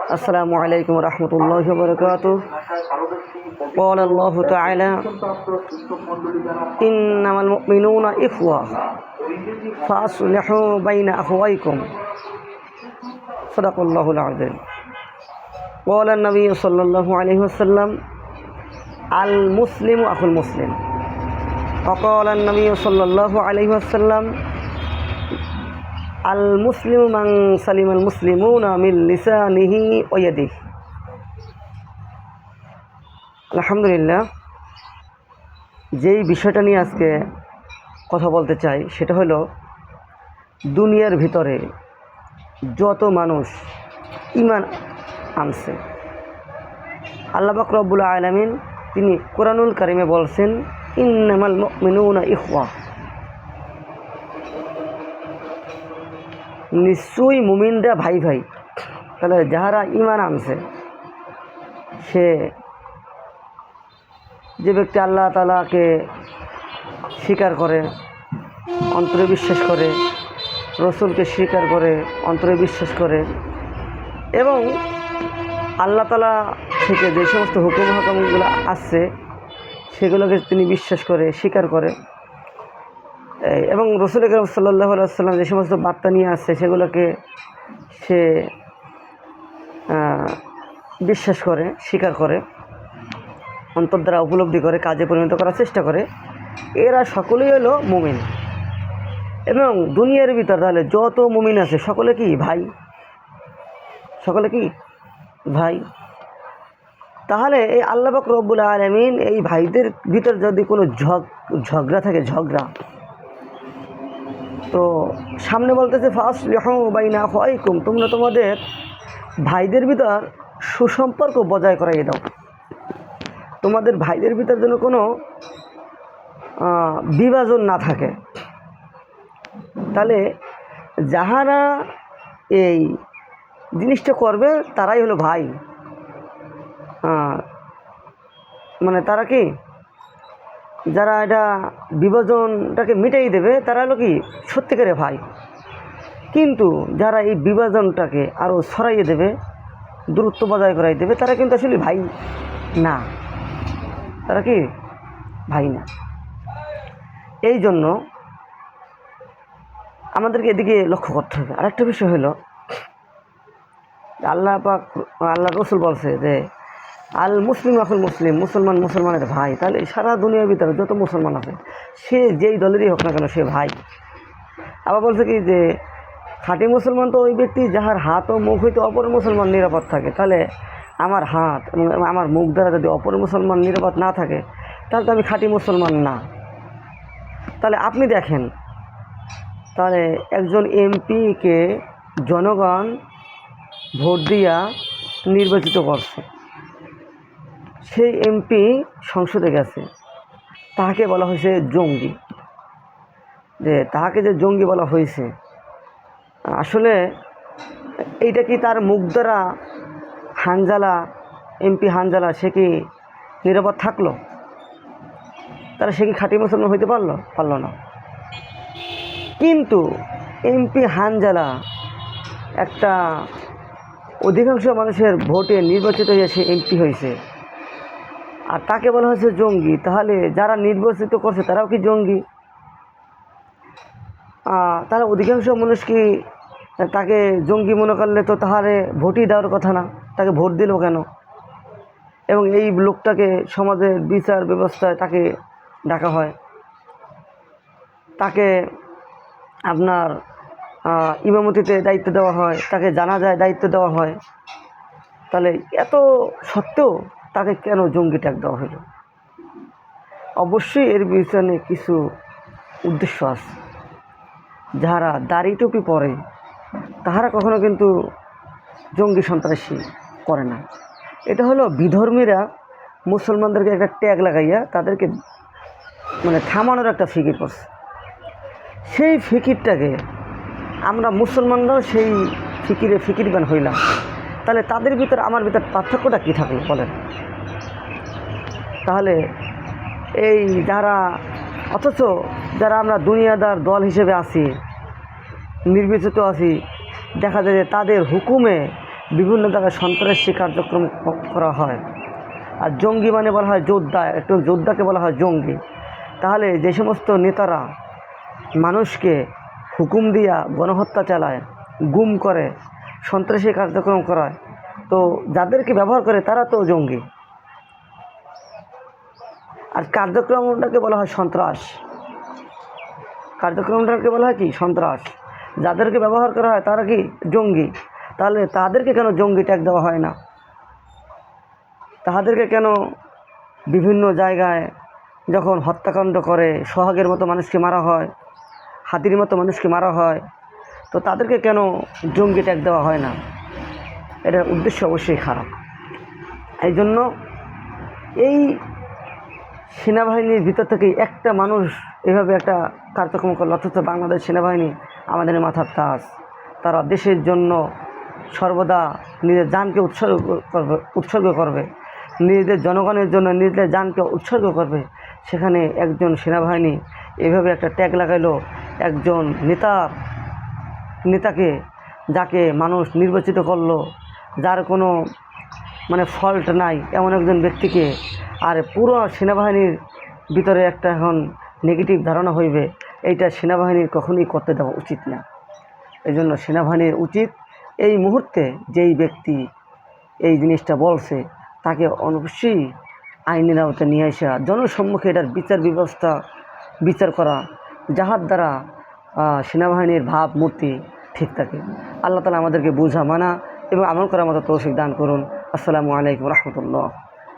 السلام عليكم ورحمة الله وبركاته. قال الله تعالى إنما المؤمنون إخوة فأصلحوا بين أخويكم. صدق الله العظيم. قال النبي صلى الله عليه وسلم المسلم أخو المسلم. وقال النبي صلى الله عليه وسلم المسلم من سلم المسلمون من لسانه ويده. আলহামদুলিল্লাহ, যেই বিষয়টা নিয়ে আজকে কথা বলতে চাই সেটা হলো দুনিয়ার ভিতরে যত মানুষ ঈমান আনছে, আল্লাহ পাক রব্বুল আলামিন তিনি কোরআনুল কারিমে বলছেন ইন্নামাল মুমিনুনা ইখওয়া, নিশ্চয়ই মুমিনরা ভাই ভাই। তাহলে যাহারা ঈমান আনছে, সে যে ব্যক্তি আল্লাহ তাআলাকে স্বীকার করে, অন্তরে বিশ্বাস করে, রসুলকে স্বীকার করে, অন্তরে বিশ্বাস করে, এবং আল্লাহ তাআলা থেকে যে সমস্ত হুকুম হাকামগুলো আসছে সেগুলোকে তিনি বিশ্বাস করে, স্বীকার করে, এবং রসুল আকরাম সাল্লাল্লাহু আলাইহি ওয়াসাল্লাম যে সমস্ত বার্তা নিয়ে আসছে সেগুলোকে সে বিশ্বাস করে, স্বীকার করে, অন্তর দ্বারা উপলব্ধি করে, কাজে পরিণত করার চেষ্টা করে, এরা সকলেই হলো মুমিন। এবং দুনিয়ার ভিতর তাহলে যত মুমিন আছে সকলে কি ভাই, সকলে কি ভাই। তাহলে এই আল্লাহ পাক রব্বুল আলামিন এই ভাইদের ভিতর যদি কোনো ঝগড়া থাকে, ঝগড়া, তো সামনে বলতেছে ফাসলিহু বাইনা আখাওয়াইকুম, তোমরা তোমাদের ভাইদের ভিতর সুসম্পর্ক বজায় করাই দাও। তোমাদের ভাইদের ভিতর যেন কোনো বিভাজন না থাকে। তাহলে যাহারা এই জিনিসটা করবে তারাই হলো ভাই, মানে তারা কি, যারা এটা বিভাজনটাকে মিটাই দেবে তারা হলো কি সত্যিকারের ভাই। কিন্তু যারা এই বিভাজনটাকে আরও ছড়াইয়ে দেবে, দূরত্ব বজায় করাই দেবে, তারা কিন্তু আসলে ভাই না, তারা কি ভাই না। এই জন্য আমাদেরকে এদিকে লক্ষ্য করতে হবে। আরেকটা বিষয় হলো আল্লাহ পাক, আল্লাহ রসুল বলছে যে আল মুসলিম আখুল মুসলিম, মুসলমান মুসলমানের ভাই। তাহলে সারা দুনিয়ার ভিতরে যত মুসলমান আছে সে যেই দলেরই হোক না কেন সে ভাই। আবার বলছে কি যে খাঁটি মুসলমান তো ওই ব্যক্তি যাহার হাত ও মুখ হইতে অপর মুসলমান নিরাপদ থাকে। তাহলে আমার হাত এবং আমার মুখ দ্বারা যদি অপর মুসলমান নিরাপদ না থাকে তাহলে তো আমি খাঁটি মুসলমান না। তাহলে আপনি দেখেন, তাহলে একজন এমপিকে জনগণ ভোট দিয়া নির্বাচিত করছে, সেই এমপি সংসদে গেছে, তাহাকে বলা হয়েছে জঙ্গি। যে তাহাকে যে জঙ্গি বলা হয়েছে, আসলে এইটা কি তার মুখ দ্বারা হানজালা, এমপি হানজালা সে কি নিরাপদ থাকলো? তারা সে কি খাঁটি মুসলমান হইতে পারলো না। কিন্তু এমপি হানজালা একটা অধিকাংশ মানুষের ভোটে নির্বাচিত হয়ে সে এমপি হয়েছে, আর তাকে বলা হয়েছে জঙ্গি। তাহলে যারা নির্বাচিত করছে তারাও কি জঙ্গি? তারা অধিকাংশ মানুষ কি তাকে জঙ্গি মনে করলে তো তাহারে ভোটই দেওয়ার কথা না, তাকে ভোট দিল কেন? এবং এই লোকটাকে সমাজের বিচার ব্যবস্থায় তাকে ডাকা হয়, তাকে আপনার ইমামতিতে দায়িত্ব দেওয়া হয়, তাকে জানাজায় দায়িত্ব দেওয়া হয়। তাহলে এত সত্ত্বেও তাকে কেন জঙ্গি ট্যাগ দেওয়া হলো? অবশ্যই এর পিছনে কিছু উদ্দেশ্য আছে। যারা দাড়ি টুপি পরে তাহারা কখনো কিন্তু জঙ্গি সন্ত্রাসী করে না। এটা হলো বিধর্মীরা মুসলমানদেরকে একটা ট্যাগ লাগাইয়া তাদেরকে মানে থামানোর একটা ফিকির করছে। সেই ফিকিরটাকে আমরা মুসলমানরাও সেই ফিকিরবান হইলাম। তাহলে তাদের ভিতর আমার ভিতর পার্থক্যটা কী থাকলো বলেন? তাহলে এই যারা, অথচ যারা আমরা দুনিয়াদার দল হিসেবে আছি, নির্বাচিত আছি, দেখা যায় যে তাদের হুকুমে বিভিন্ন জায়গায় সন্ত্রাসী কার্যক্রম করা হয়। আর জঙ্গি মানে বলা হয় যোদ্ধা, একটু যোদ্ধাকে বলা হয় জঙ্গি। তাহলে যে সমস্ত নেতারা মানুষকে হুকুম দিয়া গণহত্যা চালায়, গুম করে, সন্ত্রাসী কার্যক্রম করায়, তো যাদেরকে ব্যবহার করে তারা তো জঙ্গি। আর কার্যক্রমটাকে বলা হয় সন্ত্রাস, কার্যক্রমটাকে বলা হয় কি সন্ত্রাস। যাদেরকে ব্যবহার করা হয় তারা কি জঙ্গি। তাহলে তাদেরকে কেন জঙ্গি ট্যাগ দেওয়া হয় না? তাদেরকে কেন বিভিন্ন জায়গায় যখন হত্যাকাণ্ড করে, সোহাগের মতো মানুষকে মারা হয়, হাতির মতো মানুষকে মারা হয়, তো তাদেরকে কেন জঙ্গি ট্যাগ দেওয়া হয় না? এটার উদ্দেশ্য অবশ্যই খারাপ। এই জন্য এই সেনাবাহিনীর ভিতর থেকেই একটা মানুষ এভাবে একটা কার্যক্রম করলো, অথচ বাংলাদেশ সেনাবাহিনী আমাদের মাথার তাজ। তারা দেশের জন্য সর্বদা নিজের জানকে উৎসর্গ করবে, নিজেদের জনগণের জন্য নিজেদের জানকে উৎসর্গ করবে। সেখানে একজন সেনাবাহিনী এভাবে একটা ট্যাগ লাগাইলো একজন নেতাকে, যাকে মানুষ নির্বাচিত করলো, যার কোনো ফল্ট নাই, এমন একজন ব্যক্তিকে। আর পুরো সেনাবাহিনীর ভিতরে একটা এখন নেগেটিভ ধারণা হইবে, এইটা সেনাবাহিনীর কখনোই করতে দেওয়া উচিত না। এই জন্য সেনাবাহিনীর উচিত এই মুহূর্তে যেই ব্যক্তি এই জিনিসটা বলছে তাকে অবশ্যই আইনের আওতায় নিয়ে আসা, জনসম্মুখে এটার বিচার করা, যাহার দ্বারা সেনাবাহিনীর ভাবমূর্তি ঠিক থাকে। আল্লাহ তাআলা আমাদেরকে বোঝা, মানা এবং আমল করার মতো তৌফিক দান করুন। আসসালামু আলাইকুম রহমতুল্লাহ।